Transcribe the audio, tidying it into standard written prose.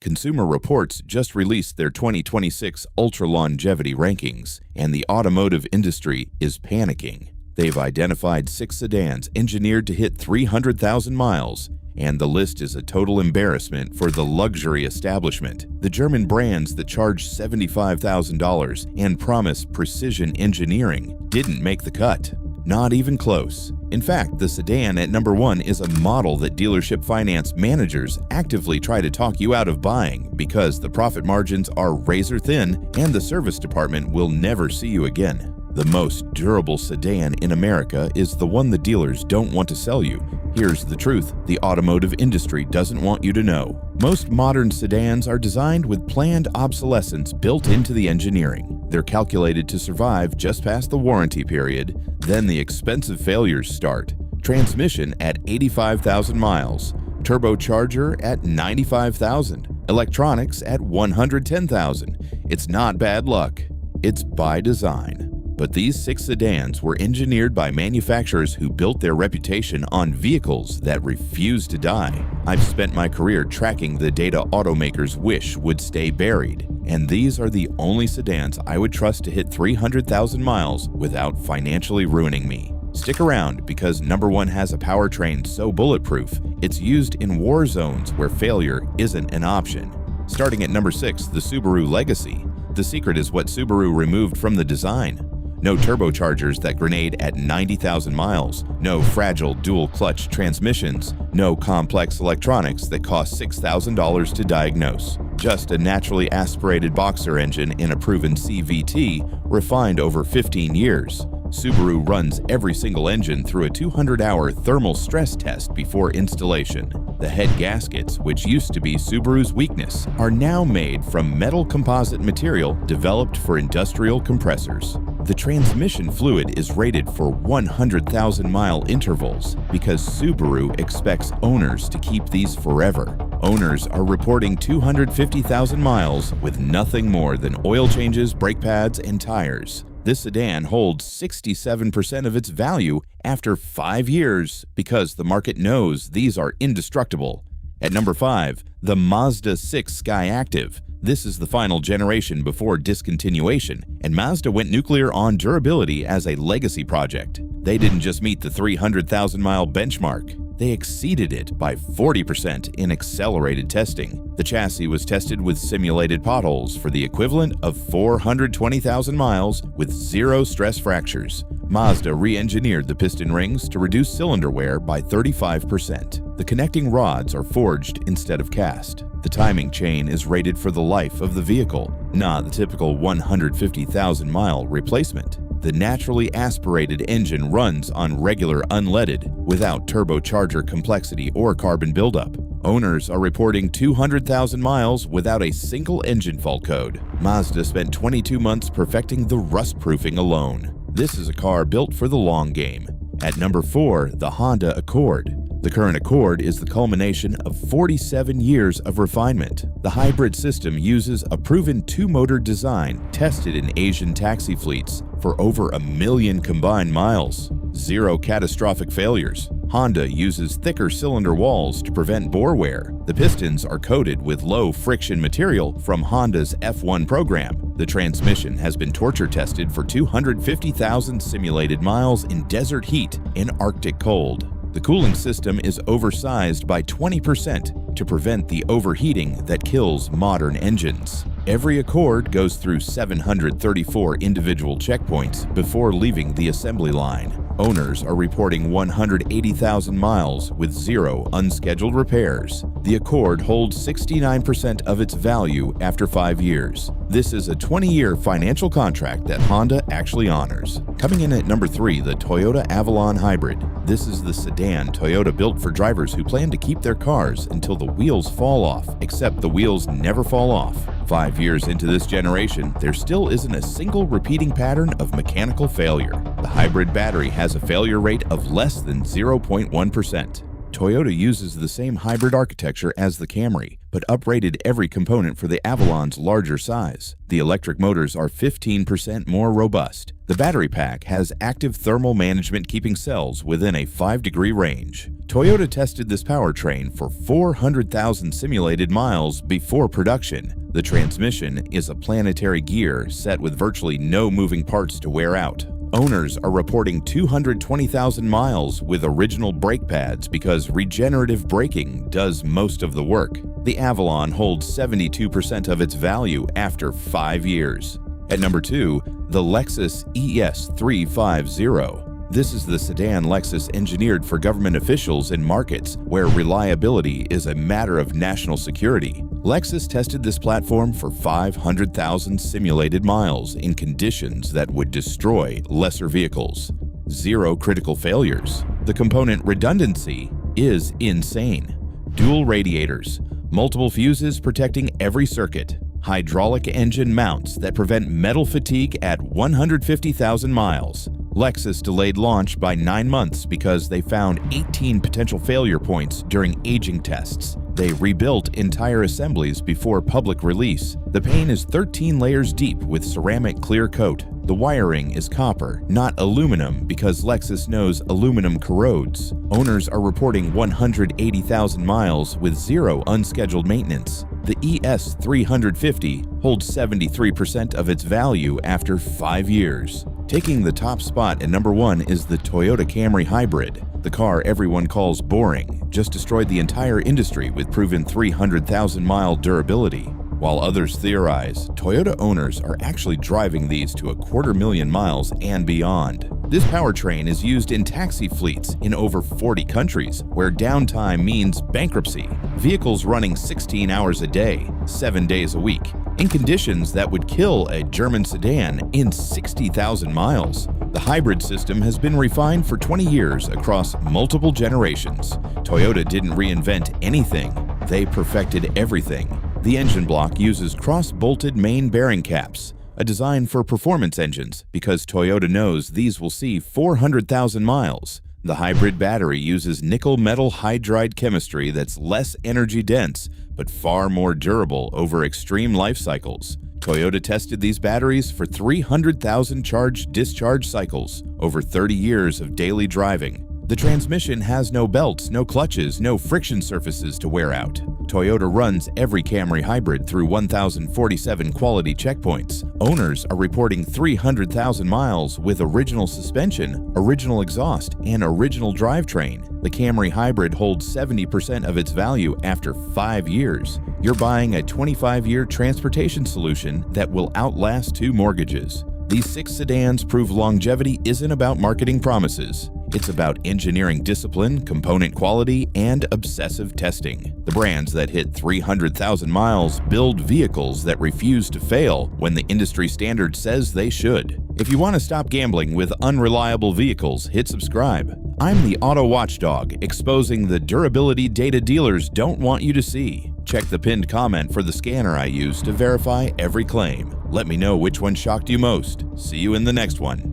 Consumer Reports just released their 2026 Ultra Longevity rankings, and the automotive industry is panicking. They've identified 6 sedans engineered to hit 300,000 miles, and the list is a total embarrassment for the luxury establishment. The German brands that charge $75,000 and promise precision engineering didn't make the cut. Not even close. In fact, the sedan at number 1 is a model that dealership finance managers actively try to talk you out of buying because the profit margins are razor thin and the service department will never see you again. The most durable sedan in America is the one the dealers don't want to sell you. Here's the truth the automotive industry doesn't want you to know. Most modern sedans are designed with planned obsolescence built into the engineering. They're calculated to survive just past the warranty period, then the expensive failures start. Transmission at 85,000 miles, turbocharger at 95,000, electronics at 110,000. It's not bad luck. It's by design. But these 6 sedans were engineered by manufacturers who built their reputation on vehicles that refuse to die. I've spent my career tracking the data automakers wish would stay buried, and these are the only sedans I would trust to hit 300,000 miles without financially ruining me. Stick around because number 1 has a powertrain so bulletproof, it's used in war zones where failure isn't an option. Starting at number 6, the Subaru Legacy. The secret is what Subaru removed from the design. No turbochargers that grenade at 90,000 miles, no fragile dual-clutch transmissions, no complex electronics that cost $6,000 to diagnose. Just a naturally aspirated boxer engine in a proven CVT refined over 15 years. Subaru runs every single engine through a 200-hour thermal stress test before installation. The head gaskets, which used to be Subaru's weakness, are now made from metal composite material developed for industrial compressors. The transmission fluid is rated for 100,000-mile intervals because Subaru expects owners to keep these forever. Owners are reporting 250,000 miles with nothing more than oil changes, brake pads, and tires. This sedan holds 67% of its value after 5 years because the market knows these are indestructible. At number 5, the Mazda 6 Sky-Activ. This is the final generation before discontinuation, and Mazda went nuclear on durability as a legacy project. They didn't just meet the 300,000-mile benchmark. They exceeded it by 40% in accelerated testing. The chassis was tested with simulated potholes for the equivalent of 420,000 miles with 0 stress fractures. Mazda re-engineered the piston rings to reduce cylinder wear by 35%. The connecting rods are forged instead of cast. The timing chain is rated for the life of the vehicle, not the typical 150,000-mile replacement. The naturally aspirated engine runs on regular unleaded, without turbocharger complexity or carbon buildup. Owners are reporting 200,000 miles without a single engine fault code. Mazda spent 22 months perfecting the rust-proofing alone. This is a car built for the long game. At number 4, the Honda Accord. The current Accord is the culmination of 47 years of refinement. The hybrid system uses a proven 2-motor design tested in Asian taxi fleets for over 1 million combined miles. 0 catastrophic failures. Honda uses thicker cylinder walls to prevent bore wear. The pistons are coated with low-friction material from Honda's F1 program. The transmission has been torture tested for 250,000 simulated miles in desert heat and Arctic cold. The cooling system is oversized by 20% to prevent the overheating that kills modern engines. Every Accord goes through 734 individual checkpoints before leaving the assembly line. Owners are reporting 180,000 miles with 0 unscheduled repairs. The Accord holds 69% of its value after 5 years. This is a 20-year financial contract that Honda actually honors. Coming in at number 3, the Toyota Avalon Hybrid. This is the sedan Toyota built for drivers who plan to keep their cars until the wheels fall off, except the wheels never fall off. 5 years into this generation, there still isn't a single repeating pattern of mechanical failure. The hybrid battery has a failure rate of less than 0.1%. Toyota uses the same hybrid architecture as the Camry, but uprated every component for the Avalon's larger size. The electric motors are 15% more robust. The battery pack has active thermal management, keeping cells within a 5-degree range. Toyota tested this powertrain for 400,000 simulated miles before production. The transmission is a planetary gear set with virtually no moving parts to wear out. Owners are reporting 220,000 miles with original brake pads because regenerative braking does most of the work. The Avalon holds 72% of its value after 5 years. At number 2, the Lexus ES350. This is the sedan Lexus engineered for government officials in markets where reliability is a matter of national security. Lexus tested this platform for 500,000 simulated miles in conditions that would destroy lesser vehicles. 0 critical failures. The component redundancy is insane. Dual radiators, multiple fuses protecting every circuit, hydraulic engine mounts that prevent metal fatigue at 150,000 miles. Lexus delayed launch by 9 months because they found 18 potential failure points during aging tests. They rebuilt entire assemblies before public release. The paint is 13 layers deep with ceramic clear coat. The wiring is copper, not aluminum, because Lexus knows aluminum corrodes. Owners are reporting 180,000 miles with 0 unscheduled maintenance. The ES350 holds 73% of its value after 5 years. Taking the top spot at number 1 is the Toyota Camry Hybrid. The car everyone calls boring just destroyed the entire industry with proven 300,000-mile durability. While others theorize, Toyota owners are actually driving these to 250,000 miles and beyond. This powertrain is used in taxi fleets in over 40 countries, where downtime means bankruptcy. Vehicles running 16 hours a day, 7 days a week, in conditions that would kill a German sedan in 60,000 miles. The hybrid system has been refined for 20 years across multiple generations. Toyota didn't reinvent anything, they perfected everything. The engine block uses cross-bolted main bearing caps, a design for performance engines because Toyota knows these will see 400,000 miles. The hybrid battery uses nickel metal hydride chemistry that's less energy dense but far more durable over extreme life cycles. Toyota tested these batteries for 300,000 charge-discharge cycles over 30 years of daily driving. The transmission has no belts, no clutches, no friction surfaces to wear out. Toyota runs every Camry Hybrid through 1,047 quality checkpoints. Owners are reporting 300,000 miles with original suspension, original exhaust, and original drivetrain. The Camry Hybrid holds 70% of its value after 5 years. You're buying a 25-year transportation solution that will outlast 2 mortgages. These 6 sedans prove longevity isn't about marketing promises. It's about engineering discipline, component quality, and obsessive testing. The brands that hit 300,000 miles build vehicles that refuse to fail when the industry standard says they should. If you want to stop gambling with unreliable vehicles, hit subscribe. I'm the Auto Watchdog, exposing the durability data dealers don't want you to see. Check the pinned comment for the scanner I use to verify every claim. Let me know which one shocked you most. See you in the next one.